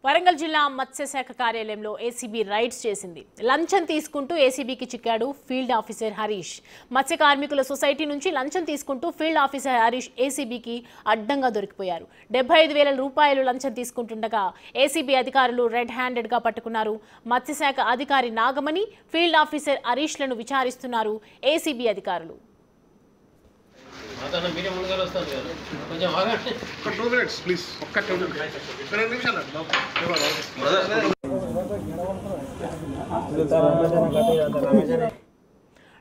వరంగల్ జిల్లా మత్స్యశాఖ కార్యాలయంలో ఏసీబీ రైడ్స్ చేసింది. లంచం తీసుకుంటూ ఏసీబీకి చిక్కాడు ఫీల్డ్ ఆఫీసర్ హరీష్. మత్స్య కార్మికుల సొసైటీ నుంచి లంచం తీసుకుంటూ ఫీల్డ్ ఆఫీసర్ హరీష్ ఏసీబీకి అడ్డంగా దొరికిపోయారు. 75,000 రూపాయలు లంచం తీసుకుంటుండగా ఏసీబీ అధికారులు రెడ్ హ్యాండెడ్గా పట్టుకున్నారు. మత్స్యశాఖ అధికారి నాగమణి, ఫీల్డ్ ఆఫీసర్ హరీష్లను విచారిస్తున్నారు ఏసీబీ అధికారులు.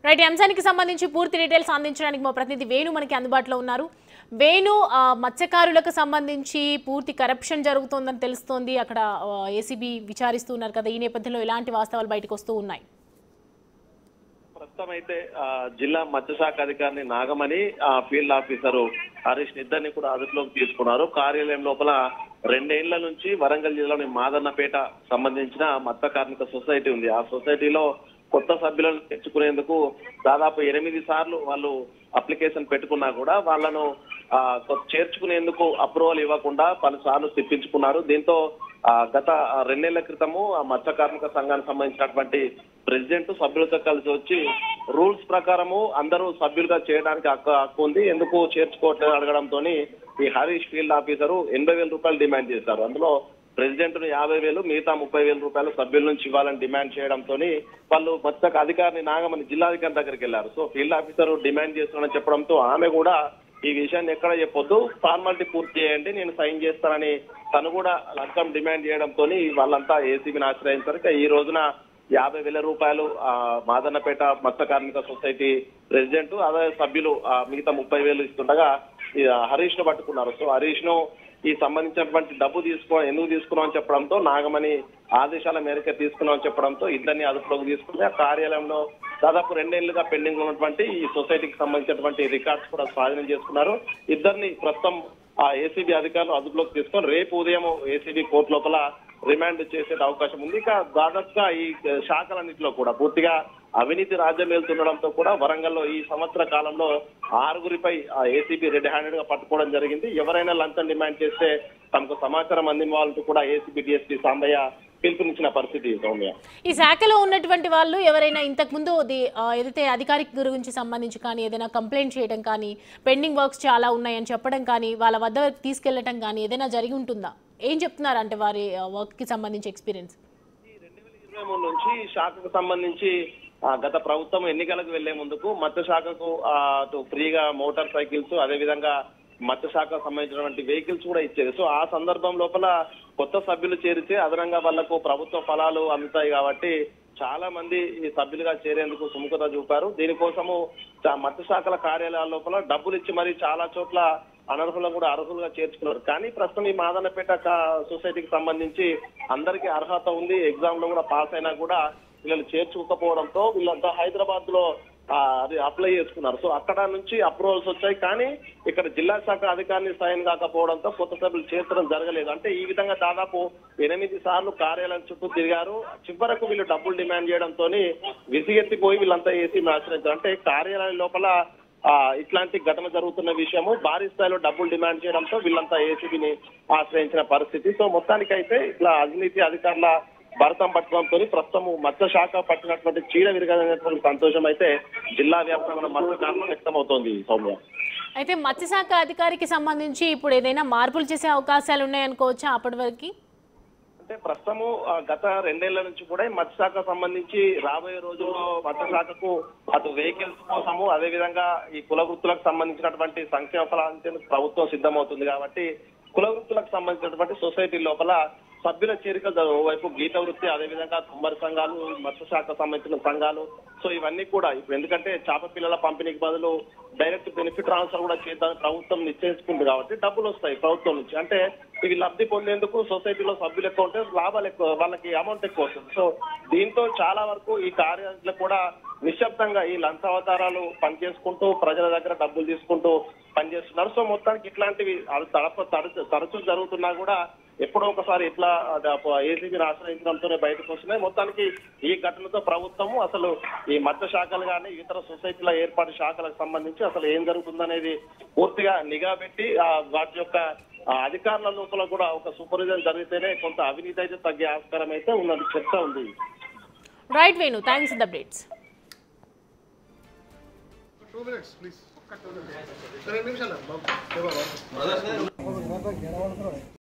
రైట్, అంశానికి సంబంధించి పూర్తి డీటెయిల్స్ అందించడానికి మా ప్రతినిధి వేణు మనకి అందుబాటులో ఉన్నారు. వేణు, మత్స్యకారులకు సంబంధించి పూర్తి కరప్షన్ జరుగుతోందని తెలుస్తోంది. అక్కడ ఏసీబీ విచారిస్తున్నారు కదా, ఈ నేపథ్యంలో ఎలాంటి వాస్తవాలు బయటకు వస్తూ ఉన్నాయి? ప్రస్తుతం అయితే జిల్లా మత్స్యశాఖ అధికారిని నాగమణి, ఫీల్డ్ ఆఫీసరు హరీష్ ఇద్దరిని కూడా అదుపులోకి తీసుకున్నారు. కార్యాలయం లోపల 2 ఏళ్ల నుంచి వరంగల్ జిల్లాలోని మాదన్నపేట సంబంధించిన మత్స్య కార్మిక సొసైటీ ఉంది. ఆ సొసైటీలో కొత్త సభ్యులను తెచ్చుకునేందుకు దాదాపు 8 సార్లు వాళ్ళు అప్లికేషన్ పెట్టుకున్నా కూడా వాళ్ళను చేర్చుకునేందుకు అప్రూవల్ ఇవ్వకుండా పలుసార్లు తెప్పించుకున్నారు. దీంతో గత 2 ఏళ్ల క్రితము ఆ మత్స్య కార్మిక సంఘానికి సంబంధించినటువంటి ప్రెసిడెంట్ సభ్యులతో కలిసి వచ్చి రూల్స్ ప్రకారము అందరూ సభ్యులుగా చేయడానికి హక్కు ఉంది, ఎందుకు చేర్చుకోవట్లేదు అడగడంతో ఈ హరీష్ ఫీల్డ్ ఆఫీసరు 80,000 రూపాయలు డిమాండ్ చేశారు. అందులో ప్రెసిడెంట్ ను 50,000, మిగతా 30,000 రూపాయలు సభ్యుల నుంచి ఇవ్వాలని డిమాండ్ చేయడంతో వాళ్ళు మత్స్య అధికారిని నాగమణి జిల్లాధికారి దగ్గరికి వెళ్లారు. సో ఫీల్డ్ ఆఫీసర్ డిమాండ్ చేస్తున్నారని చెప్పడంతో ఆమె కూడా ఈ విషయాన్ని ఎక్కడ చెప్పొద్దు, ఫార్మాలిటీ పూర్తి చేయండి, నేను సైన్ చేస్తానని తను కూడా లంచం డిమాండ్ చేయడంతో వాళ్ళంతా ఏసీబీని ఆశ్రయించారు. ఈ రోజున 50,000 రూపాయలు మాదన్నపేట మత్స్య కార్మిక సొసైటీ ప్రెసిడెంట్, అదే సభ్యులు మిగతా 30,000 ఇస్తుండగా హరీష్ ను పట్టుకున్నారు. సో హరీష్ ను ఈ సంబంధించినటువంటి డబ్బు ఎందుకు తీసుకున్నాం అని చెప్పడంతో నాగమణి ఆదేశాల మేరకు తీసుకున్నాం అని చెప్పడంతో ఇద్దరిని అదుపులోకి తీసుకుని ఆ కార్యాలయంలో దాదాపు 2 ఏళ్లుగా పెండింగ్ ఉన్నటువంటి ఈ సొసైటీకి సంబంధించినటువంటి రికార్డ్స్ కూడా స్వాధీనం చేసుకున్నారు. ఇద్దరిని ప్రస్తుతం ఆ ఏసీబీ అధికారులు అదుపులోకి తీసుకొని రేపు ఉదయం ఏసీబీ కోర్టు లోపల రిమాండ్ చేసే అవకాశం ఉంది. ఇక దాదాపుగా ఈ శాఖలన్నింటిలో కూడా పూర్తిగా అవినీతి రాజ్యం వెళ్తుండడంతో కూడా వరంగల్లో ఈ సంవత్సర కాలంలో 6గురిపై ఏసీబీ రెడ్ హ్యాండెడ్ గా పట్టుకోవడం జరిగింది. ఎవరైనా లంచం డిమాండ్ చేస్తే తమకు సమాచారం అందించాలంటూ కూడా ఏసీబీ డిఎస్పీ సాంబయ్య పిలుపునిచ్చిన పరిస్థితి సౌమ్య. ఈ శాఖలో ఉన్నటువంటి వాళ్ళు ఎవరైనా ఇంతకు ముందు ఏదైతే అధికారిక గురించి సంబంధించి కానీ ఏదైనా కంప్లైంట్ చేయడం కానీ, పెండింగ్ వర్క్స్ చాలా ఉన్నాయని చెప్పడం కానీ, వాళ్ళ వద్ద తీసుకెళ్లడం కానీ ఏదైనా జరిగి ఉంటుందా? ఏం చెప్తున్నారు అంటే వారి వర్క్ కి సంబంధించి ఎక్స్పీరియన్స్? 2023 నుంచి శాఖకు సంబంధించి గత ప్రభుత్వం ఎన్నికలకు వెళ్లే ముందుకు మత్స్య శాఖకు ఫ్రీగా మోటార్ సైకిల్స్, అదే విధంగా మత్స్య శాఖకు సంబంధించినటువంటి వెహికల్స్ కూడా ఇచ్చేది. సో ఆ సందర్భం లోపల కొత్త సభ్యులు చేరితే అదనంగా వాళ్లకు ప్రభుత్వ ఫలాలు అందుతాయి కాబట్టి చాలా మంది ఈ సభ్యులుగా చేరేందుకు సుముఖత చూపారు. దీనికోసము మత్స్య శాఖల కార్యాలయాల లోపల డబ్బులు ఇచ్చి మరి చాలా చోట్ల అనర్హులను కూడా అర్హులుగా చేర్చుకున్నారు. కానీ ప్రస్తుతం ఈ మాదన్నపేట సొసైటీకి సంబంధించి అందరికీ అర్హత ఉంది, ఎగ్జామ్ లో కూడా పాస్ అయినా కూడా వీళ్ళు చేర్చుకోకపోవడంతో వీళ్ళంతా హైదరాబాద్ లో అది అప్లై చేసుకున్నారు. సో అక్కడ నుంచి అప్రూవల్స్ వచ్చాయి, కానీ ఇక్కడ జిల్లా శాఖ అధికారిని సైన్ కాకపోవడంతో కొత్త సభ్యులు చేర్చడం జరగలేదు. అంటే ఈ విధంగా దాదాపు 8 సార్లు కార్యాలయం చుట్టూ తిరిగారు. చివరకు వీళ్ళు డబ్బులు డిమాండ్ చేయడంతో విసిగెత్తిపోయి వీళ్ళంతా ఏసీని ఆశ్రయించారు. అంటే కార్యాలయం లోపల ఇట్లాంటి ఘటన జరుగుతున్న విషయము భారీ స్థాయిలో డబ్బులు డిమాండ్ చేయడంతో వీళ్ళంతా ఏసీబీని ఆశ్రయించిన పరిస్థితి. సో మొత్తానికైతే ఇట్లా అవినీతి అధికారుల భరతం పట్టడంతో ప్రస్తుతం మత్స్య శాఖ పట్టినటువంటి చీడ విరగనటువంటి సంతోషం అయితే జిల్లా వ్యాప్తంగా మత్స్యకారులు వ్యక్తమవుతోంది సౌమ్య. అయితే మత్స్యశాఖ అధికారికి సంబంధించి ఇప్పుడు ఏదైనా మార్పులు చేసే అవకాశాలు ఉన్నాయనుకోవచ్చా అప్పటి వరకు? అంటే ప్రస్తుతము గత 2 ఏళ్ల నుంచి కూడా మత్స్యశాఖ సంబంధించి రాబోయే రోజుల్లో మత్స్యశాఖకు అటు వెహికల్స్ కోసము, అదే విధంగా ఈ కుల వృత్తులకు సంబంధించినటువంటి సంక్షేమ ఫలాలు ప్రభుత్వం సిద్ధమవుతుంది కాబట్టి కుల వృత్తులకు సంబంధించినటువంటి సొసైటీ లోపల సభ్యుల చేరిక ఓవైపు గీత వృత్తి, అదేవిధంగా కుమ్మరి సంఘాలు, మత్స్యశాఖ సంబంధించిన సంఘాలు, సో ఇవన్నీ కూడా ఇప్పుడు ఎందుకంటే చేప పిల్లల పంపిణీకి బదులు డైరెక్ట్ బెనిఫిట్ ట్రాన్స్ఫర్ కూడా చేద్దామని ప్రభుత్వం నిశ్చయించుకుంది కాబట్టి డబ్బులు వస్తాయి ప్రభుత్వం నుంచి. అంటే ఇవి లబ్ధి పొందేందుకు సొసైటీలో సభ్యులు ఎక్కువ ఉంటే లాభాలు ఎక్కువ, వాళ్ళకి అమౌంట్ ఎక్కువ వస్తుంది. సో దీంతో చాలా వరకు ఈ కార్యాలయంలో కూడా నిశ్శబ్దంగా ఈ లంచావతారాలు పనిచేసుకుంటూ ప్రజల దగ్గర డబ్బులు తీసుకుంటూ పనిచేస్తున్నారు. సో మొత్తానికి ఇట్లాంటివి తరచూ జరుగుతున్నా కూడా ఎప్పుడో ఒకసారి ఇట్లా ఏసీబీని ఆశ్రయించడంతోనే బయటకు వస్తున్నాయి. మొత్తానికి ఈ ఘటనతో ప్రభుత్వము అసలు ఈ మత్స్య శాఖలు కానీ ఇతర సొసైటీల ఏర్పాటు శాఖలకు సంబంధించి అసలు ఏం జరుగుతుందనేది పూర్తిగా నిఘా పెట్టి వాటి యొక్క అధికారుల లోపల కూడా ఒక సూపర్విజన్ జరిగితేనే కొంత అవినీతి అయితే తగ్గే ఆస్కారం అయితే ఉన్నది చర్చ ఉంది. Right Venu, thanks for the updates. 2 minutes please. 2 నిమిషాలు